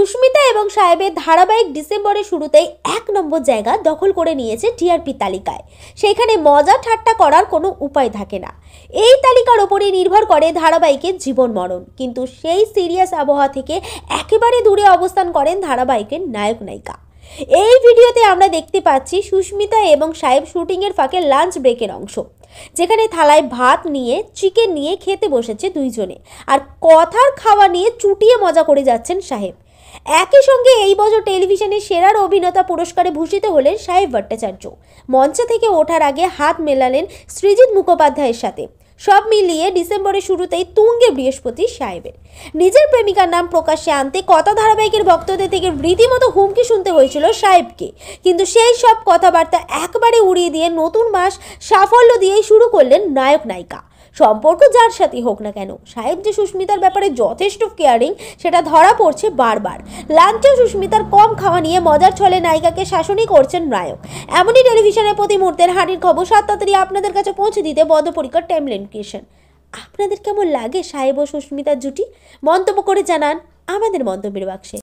সুস্মিতা এবং সাহেবের ধারাবাহিক ডিসেম্বরের শুরুতেই ১ নম্বর জায়গা দখল করে নিয়েছে টিআরপি তালিকায়। সেখানে মজা ঠাট্টা করার কোনো উপায় থাকে না। এই তালিকার ওপরই নির্ভর করে ধারাবাহিকের জীবন মরণ। কিন্তু সেই সিরিয়াস আবহাওয়া থেকে একেবারে দূরে অবস্থান করেন ধারাবাহিকের নায়ক নায়িকা। এই ভিডিওতে আমরা দেখতে পাচ্ছি সুস্মিতা এবং সাহেব শুটিংয়ের ফাঁকে লাঞ্চ ব্রেকের অংশ, যেখানে থালায় ভাত নিয়ে চিকেন নিয়ে খেতে বসেছে দুইজনে, আর কথার খাওয়া নিয়ে চুটিয়ে মজা করে যাচ্ছেন সাহেব। একই সঙ্গে এই বছর টেলিভিশনের সেরা অভিনেতা পুরস্কারে ভূষিত হলেন সাহেব ভট্টাচার্য। মঞ্চ থেকে ওঠার আগে হাত মেলালেন সৃজিত মুখোপাধ্যায়ের সাথে। সব মিলিয়ে ডিসেম্বরের শুরুতেই তুঙ্গে বৃহস্পতি সাহেবের। নিজের প্রেমিকার নাম প্রকাশ্যে আনতে কথা ধারাবাহিকের ভক্তদের থেকে রীতিমতো হুমকি শুনতে হয়েছিল সাহেবকে, কিন্তু সেই সব কথাবার্তা একবারে উড়িয়ে দিয়ে নতুন মাস সাফল্য দিয়েই শুরু করলেন নায়ক নায়িকা। সম্পর্ক যার সাথে হোক না কেন, সাহেব যে সুস্মিতার ব্যাপারে যথেষ্ট কেয়ারিং সেটা ধরা পড়ছে বারবার। লাঞ্চে সুস্মিতার কম খাওয়া নিয়ে মজার ছলে নায়িকাকে শাসনই করছেন নায়ক। এমনই টেলিভিশনের প্রতি মুহূর্তের হাঁড়ির খবর তাড়াতাড়ি আপনাদের কাছে পৌঁছে দিতে বদ্ধপরিকর টাইমলাইন ক্রিয়েশন। আপনাদের কেমন লাগে সাহেব ও সুস্মিতার জুটি? মন্তব্য করে জানান আমাদের মন্তব্যের বাক্সে।